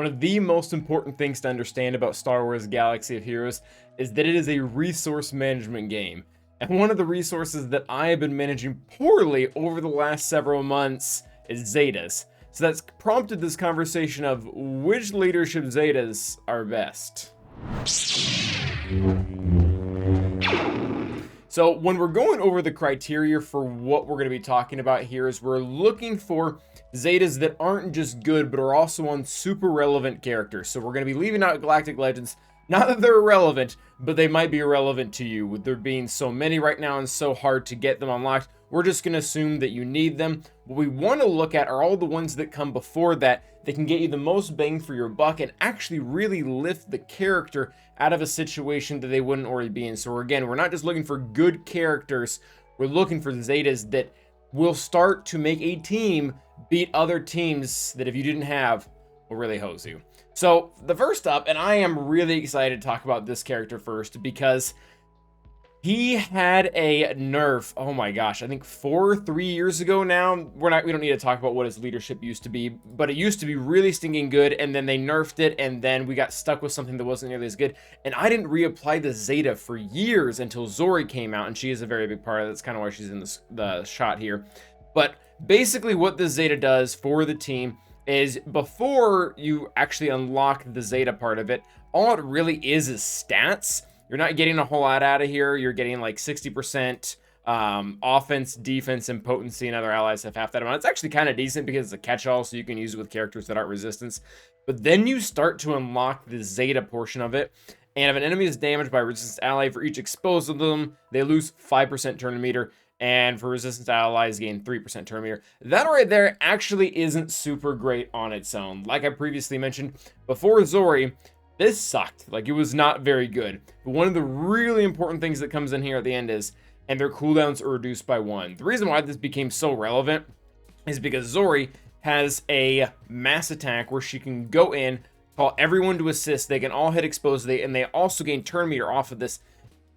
One of the most important things to understand about Star Wars Galaxy of Heroes is that it is a resource management game. And one of the resources that I have been managing poorly over the last several months is Zetas. So that's prompted this conversation of which leadership Zetas are best. So when we're going over the criteria for what we're going to be talking about here is we're looking for Zetas that aren't just good, but are also on super relevant characters. So we're going to be leaving out Galactic Legends. Not that they're irrelevant, but they might be irrelevant to you. With there being so many right now and so hard to get them unlocked, we're just going to assume that you need them. What we want to look at are all the ones that come before that can get you the most bang for your buck and actually really lift the character out of a situation that they wouldn't already be in. So again, we're not just looking for good characters, we're looking for Zetas that will start to make a team beat other teams that if you didn't have, will really hose you. So the first up, and I am really excited to talk about this character first because he had a nerf. Oh my gosh, I think 3 years ago now. We don't need to talk about what his leadership used to be, but it used to be really stinking good, and then they nerfed it, and then we got stuck with something that wasn't nearly as good. And I didn't reapply the Zeta for years until Zori came out, and she is a very big part of it. That's kind of why she's in the shot here. But basically what the Zeta does for the team is before you actually unlock the Zeta part of it, all it really is stats. You're not getting a whole lot out of here. You're getting like 60% offense, defense, and potency, and other allies have half that amount. It's actually kind of decent because it's a catch-all, so you can use it with characters that aren't resistance. But then you start to unlock the Zeta portion of it, and if an enemy is damaged by a resistance ally, for each exposed of them, they lose 5% turn meter, and for resistance allies, gain 3% turn meter. That right there actually isn't super great on its own. Like I previously mentioned, before Zori, this sucked. Like, it was not very good. But one of the really important things that comes in here at the end is, and their cooldowns are reduced by 1. The reason why this became so relevant is because Zori has a mass attack where she can go in, call everyone to assist, they can all hit expose, and they also gain turn meter off of this.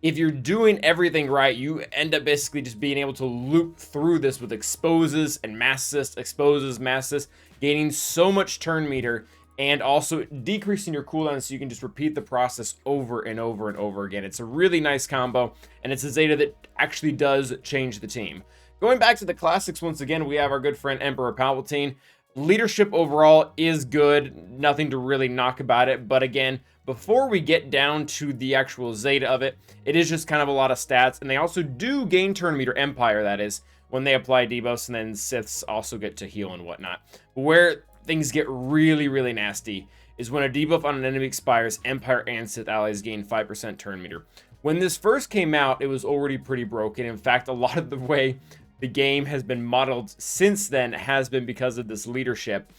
If you're doing everything right, you end up basically just being able to loop through this with exposes and mass assist, exposes, mass assist, gaining so much turn meter, and also decreasing your cooldown so you can just repeat the process over and over and over again. It's a really nice combo, and it's a Zeta that actually does change the team. Going back to the classics once again, we have our good friend Emperor Palpatine. Leadership overall is good, nothing to really knock about it, but again, before we get down to the actual Zeta of it, it is just kind of a lot of stats, and they also do gain turn meter, Empire that is, when they apply debuffs, and then Siths also get to heal and whatnot. Where things get really, really nasty is when a debuff on an enemy expires, Empire and Sith allies gain 5% turn meter. When this first came out, it was already pretty broken. In fact, a lot of the way the game has been modeled since then has been because of this leadership.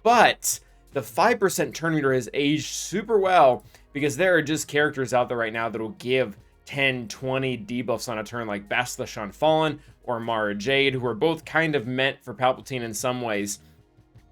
But the 5% turn meter has aged super well because there are just characters out there right now that will give 10, 20 debuffs on a turn, like Bastila Fallen or Mara Jade, who are both kind of meant for Palpatine in some ways.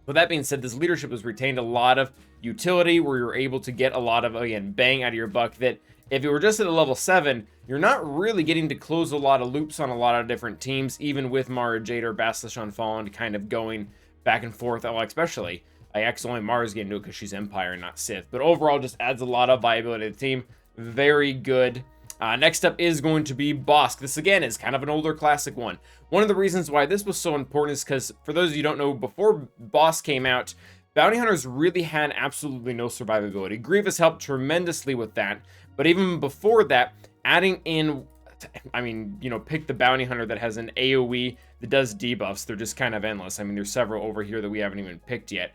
With that being said, this leadership has retained a lot of utility where you're able to get a lot of, again, bang out of your buck that if you were just at a level 7, you're not really getting to close a lot of loops on a lot of different teams, even with Mara Jade or Bastila Fallen kind of going back and forth, especially. Only Mara's getting to it because she's Empire and not Sith. But overall, just adds a lot of viability to the team. Very good. Next up is going to be Bossk. This, again, is kind of an older classic one. One of the reasons why this was so important is because, for those of you who don't know, before Bossk came out, bounty hunters really had absolutely no survivability. Grievous helped tremendously with that. But even before that, adding in, pick the bounty hunter that has an AoE that does debuffs. They're just kind of endless. There's several over here that we haven't even picked yet.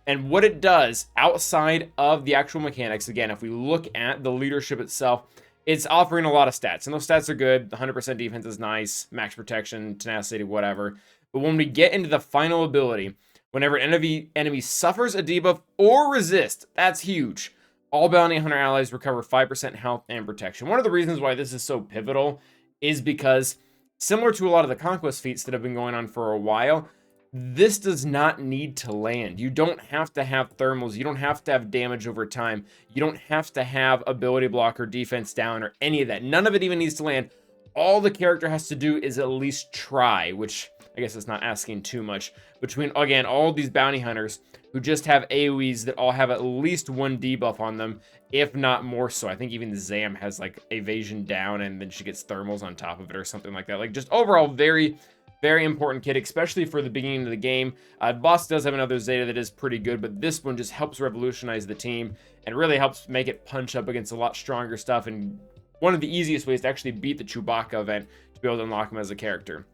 And what it does, outside of the actual mechanics, again, if we look at the leadership itself, it's offering a lot of stats, and those stats are good. 100% defense is nice, max protection, tenacity, whatever. But when we get into the final ability, whenever an enemy suffers a debuff or resist, that's huge. All bounty hunter allies recover 5% health and protection. One of the reasons why this is so pivotal is because, similar to a lot of the conquest feats that have been going on for a while, this does not need to land. You don't have to have thermals. You don't have to have damage over time. You don't have to have ability block or defense down or any of that. None of it even needs to land. All the character has to do is at least try, which I guess it's not asking too much. Between, again, all of these bounty hunters, who just have AoEs that all have at least one debuff on them, if not more so. I think even the Zam has like evasion down, and then she gets thermals on top of it or something like that. Like, just overall very, very important kit, especially for the beginning of the game. Bossk does have another Zeta that is pretty good, but this one just helps revolutionize the team and really helps make it punch up against a lot stronger stuff, and one of the easiest ways to actually beat the Chewbacca event to be able to unlock him as a character.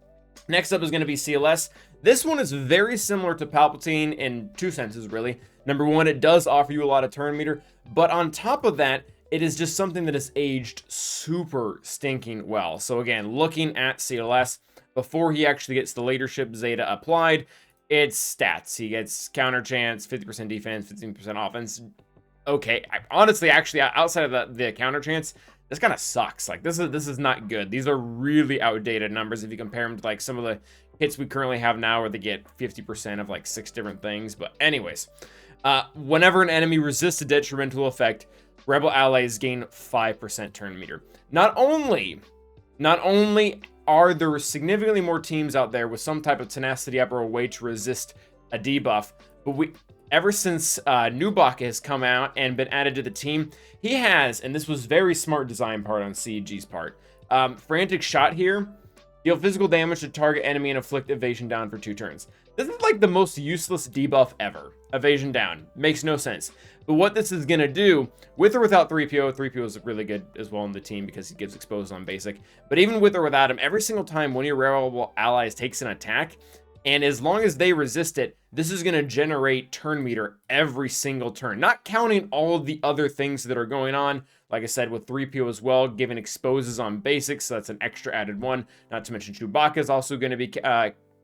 Next up is going to be CLS. This one is very similar to Palpatine in two senses, really. Number one, it does offer you a lot of turn meter, but on top of that, it is just something that has aged super stinking well. So again, looking at CLS, before he actually gets the leadership Zeta applied, it's stats. He gets counter chance, 50% defense, 15% offense. Okay, honestly, actually, outside of the counter chance, this kind of sucks. Like, this is not good. These are really outdated numbers if you compare them to like some of the hits we currently have now, where they get 50% of like 6 different things. But anyways, whenever an enemy resists a detrimental effect, rebel allies gain 5% turn meter. Not only are there significantly more teams out there with some type of tenacity up or a way to resist a debuff, but ever since Nubaka has come out and been added to the team, he has, and this was very smart design part on CG's part, Frantic Shot here, deal physical damage to target enemy and inflict evasion down for 2 turns. This is like the most useless debuff ever. Evasion down. Makes no sense. But what this is going to do, with or without 3PO, 3PO is really good as well in the team because he gives exposed on basic, but even with or without him, every single time one of your rebel allies takes an attack, and as long as they resist it, this is going to generate turn meter every single turn. Not counting all of the other things that are going on. Like I said, with 3PO as well, giving exposes on basics, so that's an extra added one. Not to mention Chewbacca is also going to be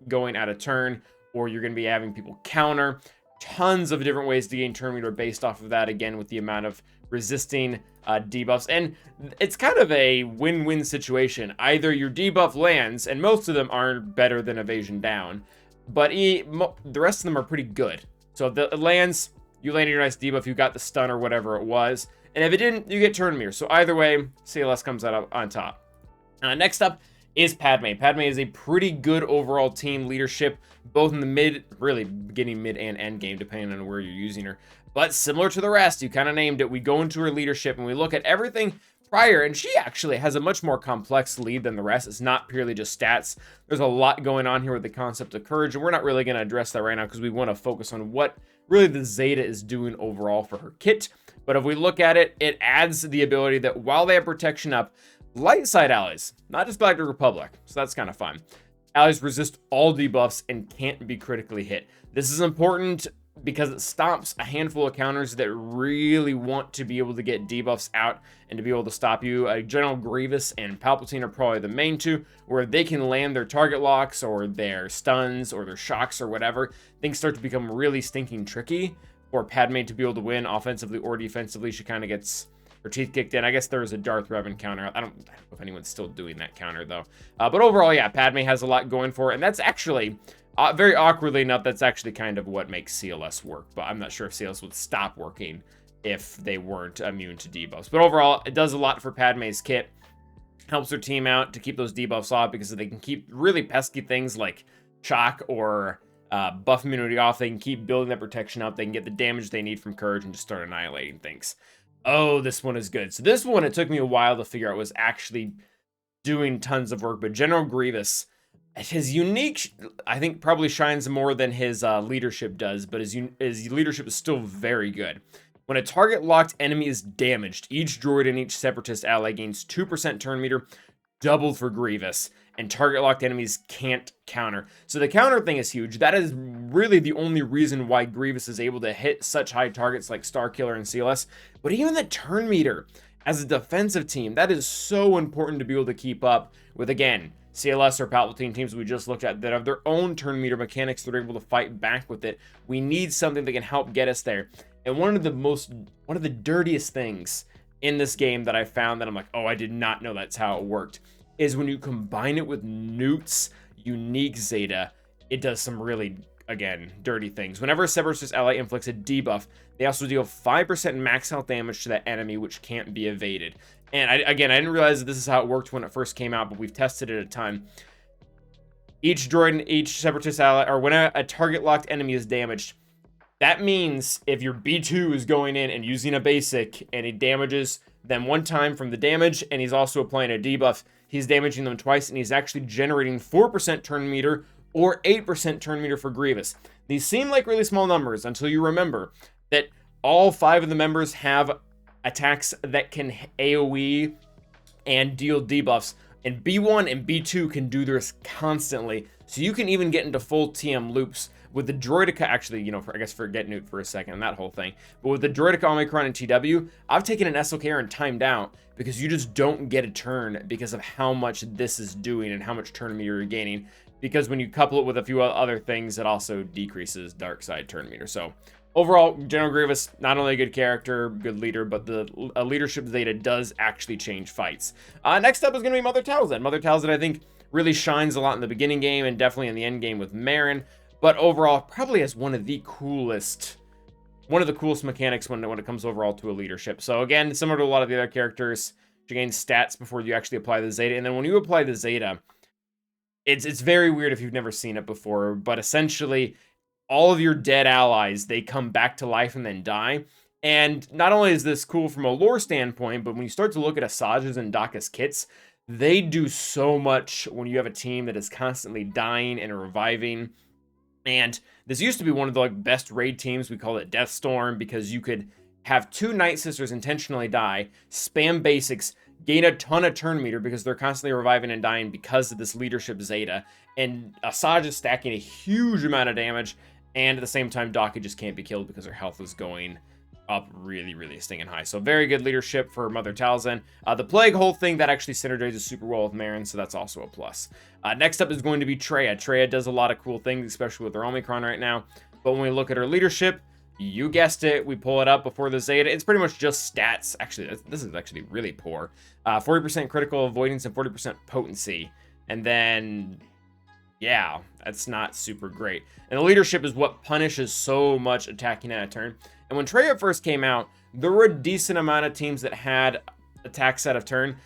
going out of turn, or you're going to be having people counter. Tons of different ways to gain turn meter based off of that, again, with the amount of resisting debuffs. And it's kind of a win-win situation. Either your debuff lands, and most of them aren't better than evasion down, but the rest of them are pretty good. So if it lands, you landed your nice debuff, you got the stun or whatever it was, and if it didn't, you get turn meter. So either way, CLS comes out on top. Next up is Padme. Padme is a pretty good overall team leadership, both in the mid, really beginning, mid, and end game, depending on where you're using her. But similar to the rest, you kind of named it, we go into her leadership and we look at everything prior, and she actually has a much more complex lead than the rest. It's not purely just stats. There's a lot going on here with the concept of courage, and we're not really going to address that right now because we want to focus on what really the Zeta is doing overall for her kit. But if we look at it, it adds the ability that while they have protection up, light side allies, not just Galactic Republic, so that's kind of fun. Allies resist all debuffs and can't be critically hit. This is important because it stops a handful of counters that really want to be able to get debuffs out and to be able to stop you. General Grievous and Palpatine are probably the main two, where they can land their target locks or their stuns or their shocks or whatever. Things start to become really stinking tricky for Padme to be able to win offensively or defensively. She kind of gets her teeth kicked in. I guess there is a Darth Revan counter. I don't know if anyone's still doing that counter though. But overall, yeah, Padme has a lot going for it, and that's actually very awkwardly enough, that's actually kind of what makes CLS work. But I'm not sure if CLS would stop working if they weren't immune to debuffs. But overall, it does a lot for Padme's kit. Helps her team out to keep those debuffs off because they can keep really pesky things like shock or buff immunity off. They can keep building that protection up. They can get the damage they need from courage and just start annihilating things. Oh, this one is good. So this one, it took me a while to figure out, was actually doing tons of work. But General Grievous, his unique, I think, probably shines more than his leadership does, but his leadership is still very good. When a target locked enemy is damaged, each droid and each separatist ally gains 2% turn meter, doubled for Grievous, and target locked enemies can't counter. So the counter thing is huge. That is really the only reason why Grievous is able to hit such high targets like Starkiller and CLS. But even the turn meter as a defensive team, that is so important to be able to keep up with, again, CLS or Palpatine teams we just looked at that have their own turn meter mechanics that are able to fight back with it. We need something that can help get us there. And one of the dirtiest things in this game that I found that I'm like, oh, I did not know that's how it worked, is when you combine it with Newt's unique Zeta, it does some really, again, dirty things. Whenever a separatist ally inflicts a debuff, they also deal 5% max health damage to that enemy, which can't be evaded. And I didn't realize that this is how it worked when it first came out, but we've tested it a ton. Each droid and each separatist ally, or when a target locked enemy is damaged, That means if your B2 is going in and using a basic and he damages them one time from the damage, and he's also applying a debuff, he's damaging them twice, and he's actually generating 4% turn meter or 8% turn meter for Grievous. These seem like really small numbers until you remember that all 5 of the members have attacks that can AoE and deal debuffs, and B1 and B2 can do this constantly, so you can even get into full TM loops with the Droidica. Actually, you know, I guess forget Newt for a second and that whole thing, but with the Droidica, Omicron, and TW, I've taken an SLKR and timed out because you just don't get a turn because of how much this is doing and how much turn meter you're gaining, because when you couple it with a few other things, it also decreases dark side turn meter. So overall, General Grievous, not only a good character, good leader, but the leadership Zeta does actually change fights. Next up is going to be Mother Talzin. Mother Talzin, I think, really shines a lot in the beginning game and definitely in the end game with Marin, but overall probably has one of the coolest mechanics when it comes overall to a leadership. So again, similar to a lot of the other characters, you gain stats before you actually apply the Zeta, and then when you apply the Zeta, it's very weird if you've never seen it before, but essentially all of your dead allies, they come back to life and then die. And not only is this cool from a lore standpoint, but when you start to look at Asajj's and Daka's kits, they do so much when you have a team that is constantly dying and reviving. And this used to be one of the best raid teams. We call it Deathstorm because you could have 2 Night Sisters intentionally die, spam basics, gain a ton of turn meter because they're constantly reviving and dying because of this leadership Zeta. And Asajj is stacking a huge amount of damage, and at the same time, Daka just can't be killed because her health is going up really, really stinging high. So very good leadership for Mother Talzin. The Plague whole thing, that actually synergizes super well with Marin, so that's also a plus. Next up is going to be Traya. Traya does a lot of cool things, especially with her Omicron right now. But when we look at her leadership, you guessed it, we pull it up before the Zeta. It's pretty much just stats. Actually, this is actually really poor. 40% critical avoidance and 40% potency. And then, yeah, that's not super great. And the leadership is what punishes so much attacking at a turn. And when Traya first came out, there were a decent amount of teams that had attacks out of turn.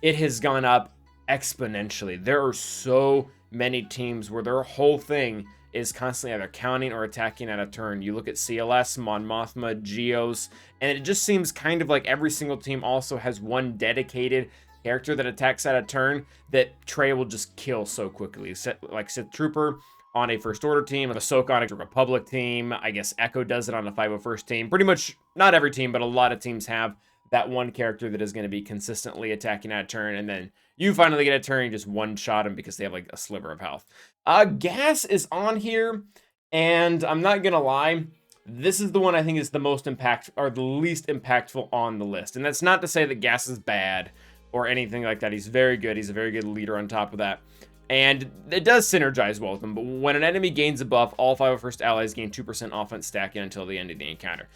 It has gone up exponentially. There are so many teams where their whole thing is constantly either counting or attacking at a turn. You look at CLS, Mon Mothma, Geos, and it just seems kind of like every single team also has one dedicated character that attacks at a turn that Traya will just kill so quickly. Like Sith Trooper on a First Order team, Ahsoka on a Republic team. I guess Echo does it on a 501st team. Pretty much, not every team, but a lot of teams have that one character that is going to be consistently attacking at a turn, and then you finally get a turn, you just one-shot them because they have like a sliver of health. Gas is on here, and I'm not gonna lie, this is the one I think is the most or the least impactful on the list. And that's not to say that Gas is bad or anything like that. He's very good. He's a very good leader on top of that. And it does synergize well with him, but when an enemy gains a buff, all 501st allies gain 2% offense stacking until the end of the encounter.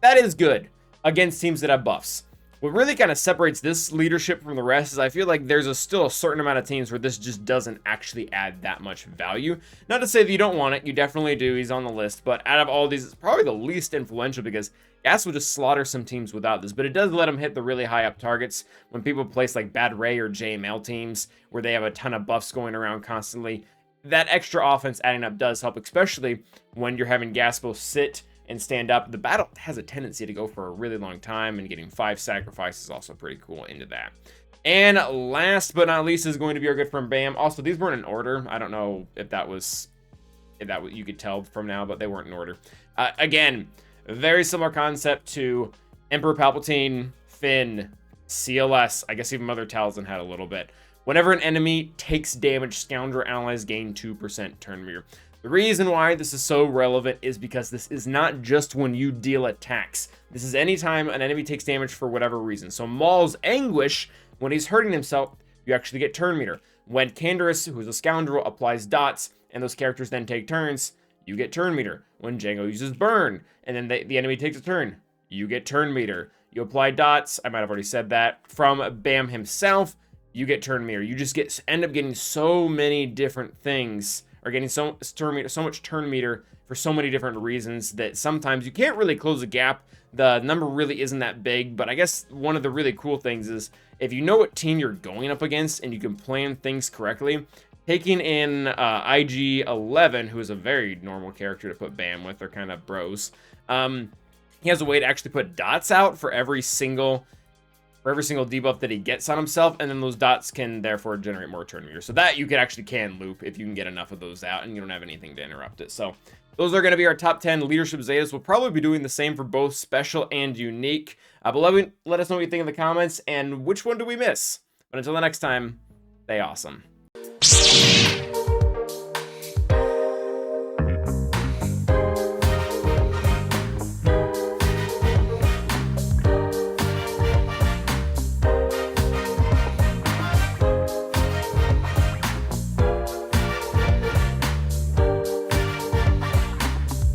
That is good against teams that have buffs. What really kind of separates this leadership from the rest is I feel like there's still a certain amount of teams where this just doesn't actually add that much value. Not to say that you don't want it, you definitely do, he's on the list, but out of all these, it's probably the least influential because Gas will just slaughter some teams without this, but it does let him hit the really high up targets when people place like Bad Ray or JML teams where they have a ton of buffs going around constantly. That extra offense adding up does help, especially when you're having Gas both sit and stand up. The battle has a tendency to go for a really long time, and getting 5 sacrifices is also pretty cool into that. And last but not least is going to be our good friend Bam. Also, these weren't in order. I don't know if that was you could tell from now, but they weren't in order. Again, very similar concept to Emperor Palpatine, Finn, CLS. I guess even Mother Talzin had a little bit. Whenever an enemy takes damage, Scoundrel allies gain 2% turn meter. The reason why this is so relevant is because this is not just when you deal attacks. This is anytime an enemy takes damage for whatever reason. So Maul's Anguish, when he's hurting himself, you actually get turn meter. When Canderous, who's a Scoundrel, applies dots, and those characters then take turns, you get turn meter. When Jango uses Burn, and then the enemy takes a turn, you get turn meter. You apply dots, I might have already said that, from Bam himself, you get turn meter. You just end up getting so many different things, or getting so much turn meter for so many different reasons that sometimes you can't really close a gap. The number really isn't that big, but I guess one of the really cool things is if you know what team you're going up against and you can plan things correctly, taking in IG-11, who is a very normal character to put Bam with. They're kind of bros. He has a way to actually put dots out for every single debuff that he gets on himself, and then those dots can therefore generate more turn meters. So that you can loop if you can get enough of those out and you don't have anything to interrupt it. So those are going to be our top 10 leadership Zetas. We'll probably be doing the same for both special and unique. But let us know what you think in the comments and which one do we miss. But until the next time, stay awesome.